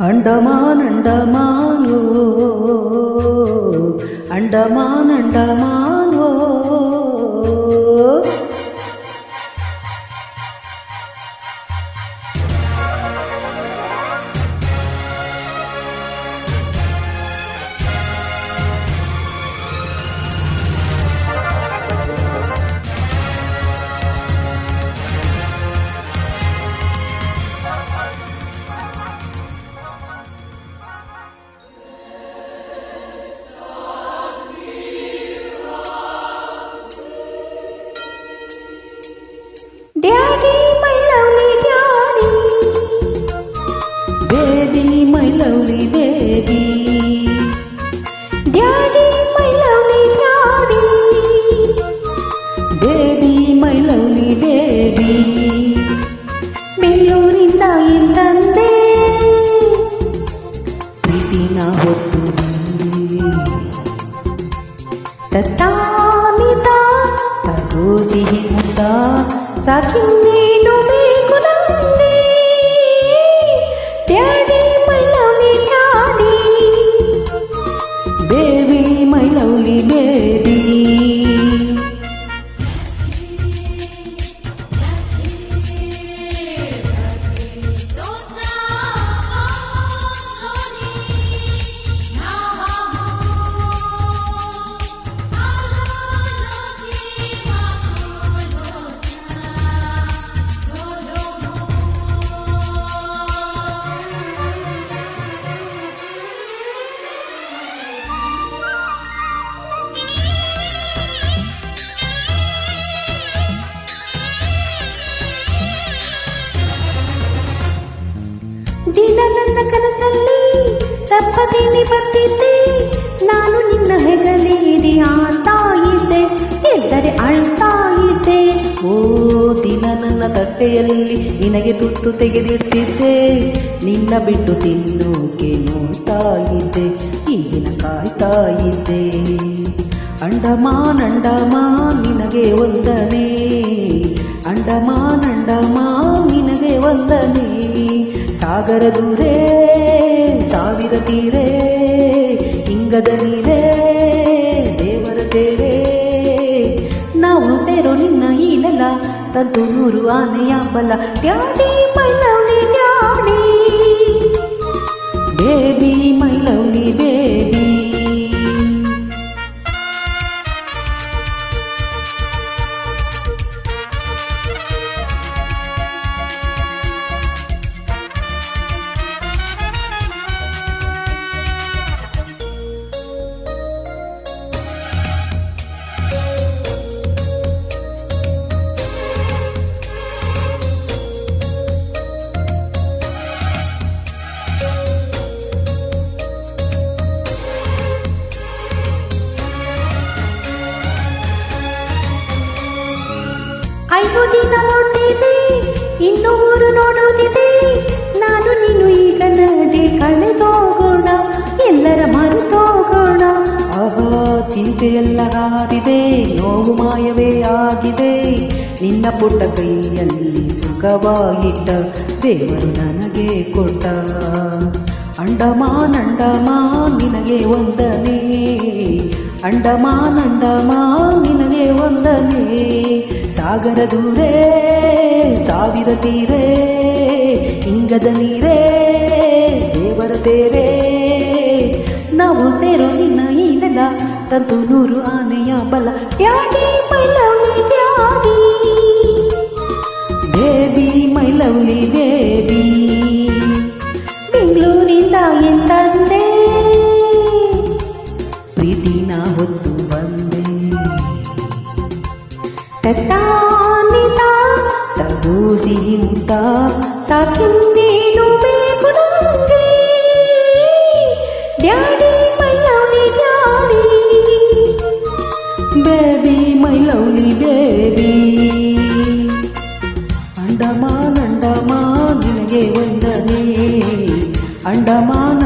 Andaman ಅಂಡಮಾನೋ Andaman ಅಂಡಮಾನೋ Daddy, my lovely daddy. Baby, my lovely baby. Daddy, my lovely daddy. Baby, my lovely baby. ಬೆಂಗಳೂರಿಂದ ಇಂದಂದೆ ಪ್ರೀತಿನ ಹೊತ್ತು ಬಂದೆ ತತ್ತಾನಿತ ತಗೋ ಸಿಹಿ ಮುತ್ತ ಸಾಕಿನ್ನೇನು ಬೇಕು ನಂಗೆ daddy my lovely daddy baby my lovely baby ದಿನ ನನ್ನ ಕನಸಲ್ಲಿ ತಪ್ಪದೇನೆ ಬರ್ತಿದ್ದೆ ನಾನು ನಿನ್ನ ಹೆಗಲೇರಿ ಆಡ್ತಾ ಇದ್ದೆ ಎದ್ದರೆ ಅಳ್ತಾ ಇದ್ದೆ ಓ ದಿನ ನನ್ನ ತಟ್ಟೆಯಲ್ಲಿ ನಿನಗೆ ತುತ್ತು ತೆಗೆದಿಡ್ತಿದ್ದೆ ನಿನ್ನ ಬಿಟ್ಟು ತಿನ್ನೋಕೆ ನೋಡ್ತಾ ಇದ್ದೆ ಈಗಿನ ಕಾಯ್ತಾ ಇದ್ದೆ ಅಂಡಮಾನ್ ಅಂಡಮಾನ್ ನಿನಗೆ ವಂದನೆ ಅಂಡಮಾನ್ ಅಂಡಮಾನ್ ನಿನಗೆ ವಂದನೆ ಸಾಗರ ದೂರೇ ಸಾವಿರ ತೀರೇ ಇಂಗದ ನೀರೇ ದೇವರ ತೇರೇ ನಾವು ಸೇರೋ ನಿನ್ನ ಈ ನೆಲ ತಂತು ನೂರು ಆನೆಯ ಬಲ daddy my lovely daddy baby my lovely baby ಐದು ದಿನ ನೋಡ್ತಿದ್ದೆ ಇನ್ನು ಊರು ನೋಡೋದಿದೆ ನಾನು ನೀನು ಈಗ ನಡೆ ಕಳೆದೋಗೋಣ ಎಲ್ಲರ ಮರೆತೋಗೋಣ ಆಹಾ ಚಿಂತೆಯೆಲ್ಲ ಹಾರಿದೆ ನೋವು ಮಾಯವೇ ಆಗಿದೆ ನಿನ್ನ ಪುಟ್ಟ ಕೈಯಲ್ಲಿ ಸುಖವಾಗಿಟ್ಟ ದೇವರು ನನಗೆ ಕೊಟ್ಟ ಅಂಡಮಾನ್ ಅಂಡಮಾನ್ ನಿನಗೆ ವಂದನೆ ಅಂಡಮಾನ್ ಅಂಡಮಾನ್ ನಿನಗೆ ವಂದನೆ ಸಾಗರ ದೂರೇ ಸಾವಿರ ತೀರೇ ಇಂಗದ ನೀರೇ ದೇವರ ತೇರೇ ನಾವು ಸೇರೋ ನಿನ್ನ ಈ ನೆಲ ತಂತು ನೂರು ಆನೆಯ ಬಲ daddy my lovely daddy baby my lovely baby ಬೆಂಗಳೂರಿಂದ ಎಂದಂದೆ ಪ್ರೀತಿನ ಹೊತ್ತು ಬಂದೆ ತತ್ತಾನಿತ ತಗೋ ಸಿಹಿ ಮುತ್ತ ಸಾಕಿನ್ನೇನು ಬೇಕು ನಂಗೆ daddy my lovely daddy baby my lovely baby Andaman Andaman ನಿನಗೆ ವಂದನೆ ಅಂಡಮಾನ್